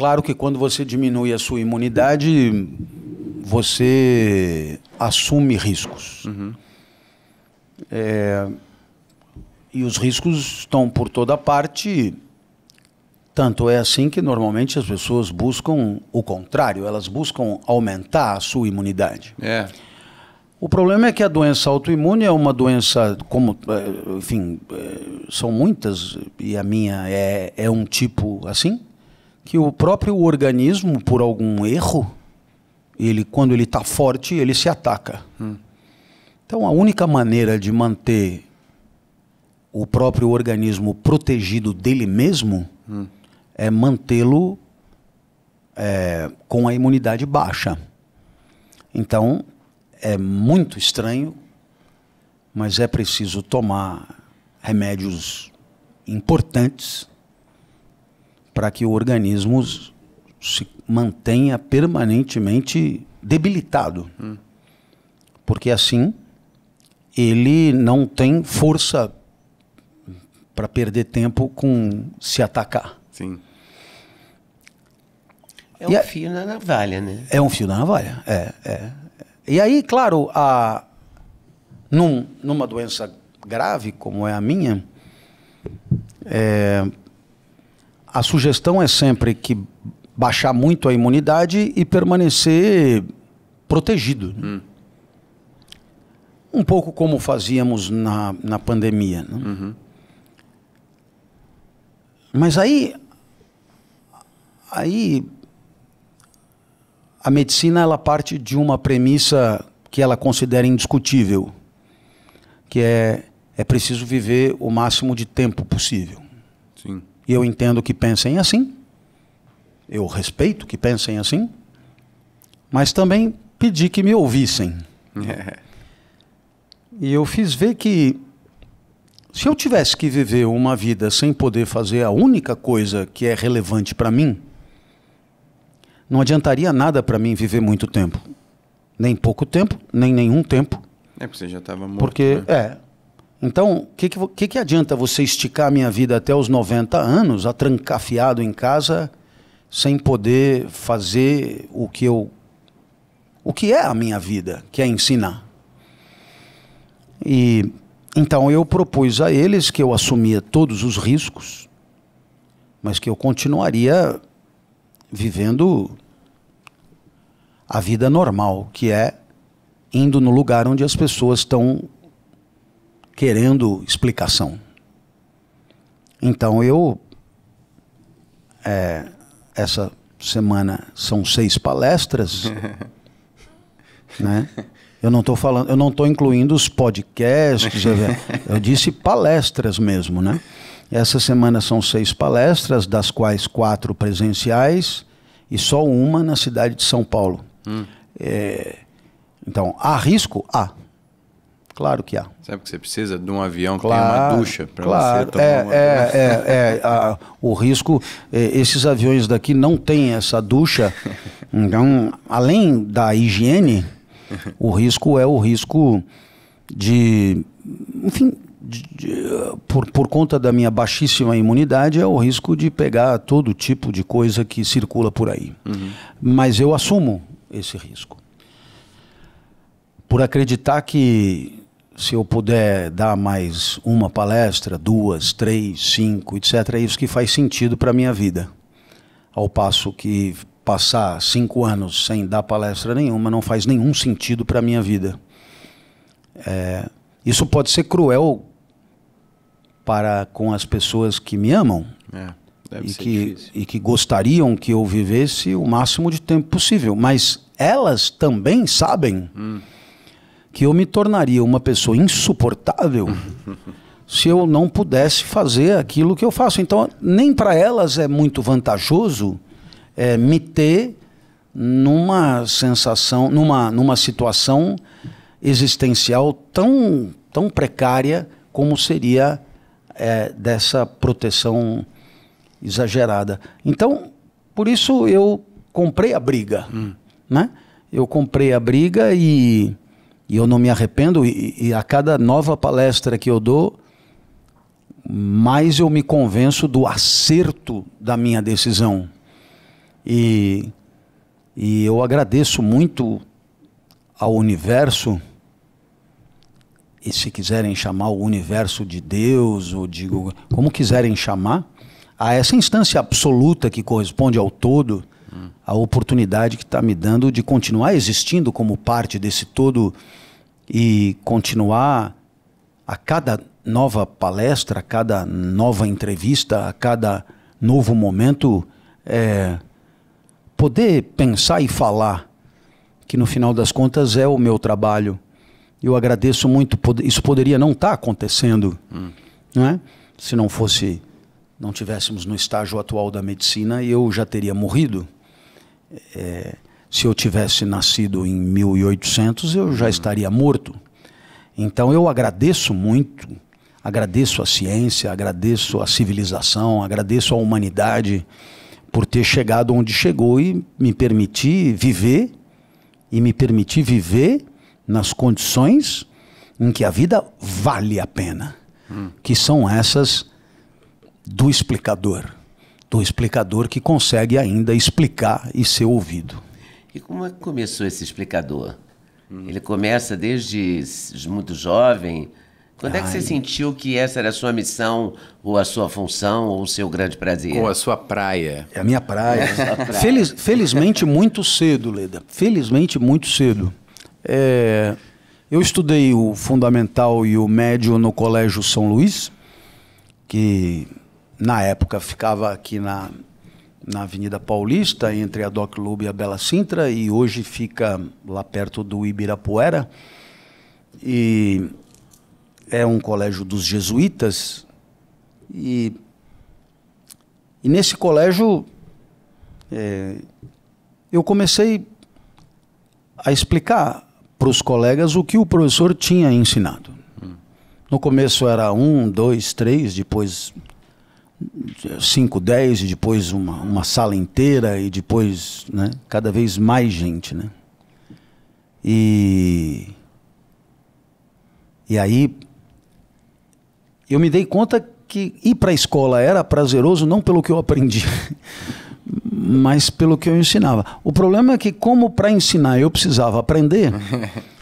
claro que quando você diminui a sua imunidade, você assume riscos. E os riscos estão por toda parte. Tanto é assim que normalmente as pessoas buscam o contrário, elas buscam aumentar a sua imunidade. O problema é que a doença autoimune é uma doença, como, enfim, são muitas, e a minha é um tipo assim, que o próprio organismo, por algum erro, quando ele está forte, ele se ataca. Então a única maneira de manter o próprio organismo protegido dele mesmo é mantê-lo com a imunidade baixa. Então é muito estranho, mas é preciso tomar remédios importantes para que o organismo se mantenha permanentemente debilitado. Porque assim ele não tem força para perder tempo com se atacar. Sim. É um fio na navalha, né? É um fio na navalha, E aí, claro, numa doença grave como é a minha, a sugestão é sempre que baixar muito a imunidade e permanecer protegido. Um pouco como fazíamos na pandemia. Né? Mas aí a medicina ela parte de uma premissa que ela considera indiscutível, que é preciso viver o máximo de tempo possível. Sim. E eu entendo que pensem assim, eu respeito que pensem assim, mas também pedi que me ouvissem. E eu fiz ver que se eu tivesse que viver uma vida sem poder fazer a única coisa que é relevante para mim, não adiantaria nada para mim viver muito tempo. Nem pouco tempo, nem nenhum tempo. Porque você já estava morto. Porque, né? Então, o que adianta você esticar a minha vida até os 90 anos, atrancafiado em casa, sem poder fazer o que é a minha vida, que é ensinar? E então eu propus a eles que eu assumia todos os riscos, mas que eu continuaria vivendo a vida normal, que é indo no lugar onde as pessoas estão querendo explicação. Então essa semana são 6 palestras, né? Eu não estou incluindo os podcasts, eu disse palestras mesmo, né? Essa semana são 6 palestras, das quais 4 presenciais e só uma na cidade de São Paulo. Então, há risco? Há. Claro que há. Sabe que você precisa de um avião que claro, tenha uma ducha para claro, você tomar uma ducha? O risco, esses aviões daqui não têm essa ducha. Então, além da higiene, o risco é o risco de, enfim, por conta da minha baixíssima imunidade, é o risco de pegar todo tipo de coisa que circula por aí. Mas eu assumo esse risco. Por acreditar que se eu puder dar mais uma palestra, 2, 3, 5, etc., é isso que faz sentido para a minha vida. Ao passo que passar 5 anos sem dar palestra nenhuma não faz nenhum sentido para a minha vida. Isso pode ser cruel para com as pessoas que me amam e que gostariam que eu vivesse o máximo de tempo possível. Mas elas também sabem que eu me tornaria uma pessoa insuportável se eu não pudesse fazer aquilo que eu faço. Então, nem para elas é muito vantajoso me ter numa sensação, numa situação existencial tão precária como seria dessa proteção exagerada. Então, por isso eu comprei a briga, né? Eu comprei a briga e eu não me arrependo, e a cada nova palestra que eu dou, mais eu me convenço do acerto da minha decisão. E eu agradeço muito ao universo, e se quiserem chamar o universo de Deus, ou de como quiserem chamar, a essa instância absoluta que corresponde ao todo, a oportunidade que está me dando de continuar existindo como parte desse todo e continuar a cada nova palestra, a cada nova entrevista, a cada novo momento, poder pensar e falar, que no final das contas é o meu trabalho. Eu agradeço muito, isso poderia não estar acontecendo, não é? Se não tivéssemos no estágio atual da medicina, eu já teria morrido. Se eu tivesse nascido em 1800, eu já estaria morto. Então eu agradeço muito, agradeço a ciência, agradeço a civilização, agradeço a humanidade por ter chegado onde chegou e me permitir viver, nas condições em que a vida vale a pena, que são essas do explicador que consegue ainda explicar e ser ouvido. E como é que começou esse explicador? Ele começa desde muito jovem. Quando é que você sentiu que essa era a sua missão, ou a sua função, ou o seu grande prazer? Ou a sua praia. É a minha praia. Felizmente muito cedo, Leda. Felizmente muito cedo. Eu estudei o fundamental e o médio no Colégio São Luís, que na época ficava aqui na Avenida Paulista, entre a Doc Lube e a Bela Sintra, e hoje fica lá perto do Ibirapuera. E é um colégio dos jesuítas. E nesse colégio eu comecei a explicar para os colegas o que o professor tinha ensinado. No começo era 1, 2, 3, depois 5, 10, e depois uma sala inteira, e depois, né, cada vez mais gente, né? E aí eu me dei conta que ir para a escola era prazeroso não pelo que eu aprendi, mas pelo que eu ensinava. O problema é que, como para ensinar eu precisava aprender,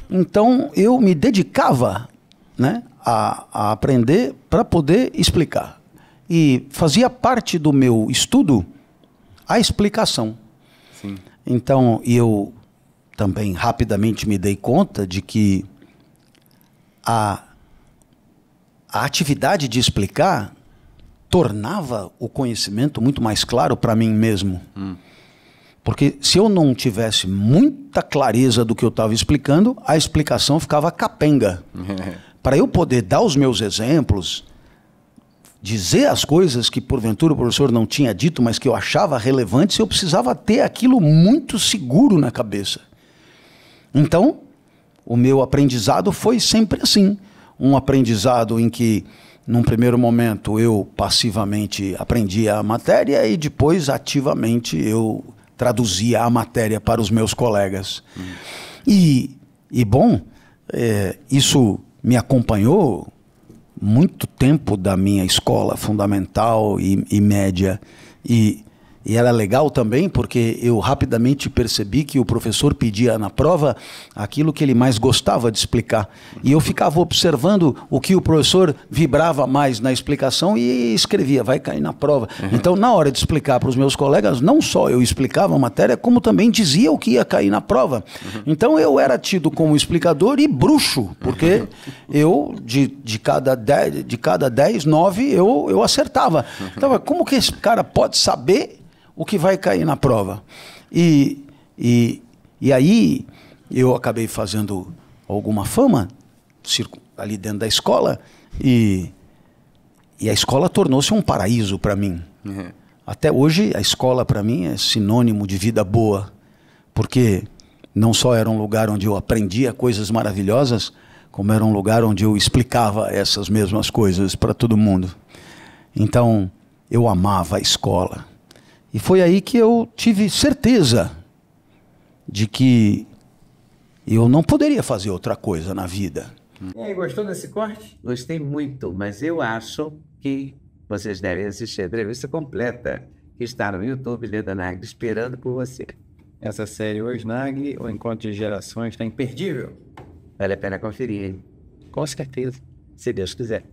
então eu me dedicava, né, a aprender para poder explicar. E fazia parte do meu estudo a explicação. Sim. Então, eu também rapidamente me dei conta de que a atividade de explicar tornava o conhecimento muito mais claro para mim mesmo. Porque se eu não tivesse muita clareza do que eu estava explicando, a explicação ficava capenga. Para eu poder dar os meus exemplos, dizer as coisas que porventura o professor não tinha dito, mas que eu achava relevantes, eu precisava ter aquilo muito seguro na cabeça. Então, o meu aprendizado foi sempre assim. Um aprendizado em que, num primeiro momento, eu passivamente aprendia a matéria e depois, ativamente, eu traduzia a matéria para os meus colegas. Bom, isso me acompanhou muito tempo da minha escola fundamental e média. E era legal também porque eu rapidamente percebi que o professor pedia na prova aquilo que ele mais gostava de explicar. E eu ficava observando o que o professor vibrava mais na explicação e escrevia, vai cair na prova. Então, na hora de explicar para os meus colegas, não só eu explicava a matéria, como também dizia o que ia cair na prova. Então, eu era tido como explicador e bruxo, porque eu, de cada 10, 9, eu acertava. Então, como que esse cara pode saber o que vai cair na prova? E aí eu acabei fazendo alguma fama ali dentro da escola, e a escola tornou-se um paraíso para mim. Até hoje a escola para mim é sinônimo de vida boa, porque não só era um lugar onde eu aprendia coisas maravilhosas, como era um lugar onde eu explicava essas mesmas coisas para todo mundo. Então eu amava a escola. E foi aí que eu tive certeza de que eu não poderia fazer outra coisa na vida. E aí, gostou desse corte? Gostei muito, mas eu acho que vocês devem assistir a entrevista completa, que está no YouTube, Leda Nagli, esperando por você. Essa série Hoje Nagli, o Encontro de Gerações, está imperdível. Vale a pena conferir, hein? Com certeza, se Deus quiser.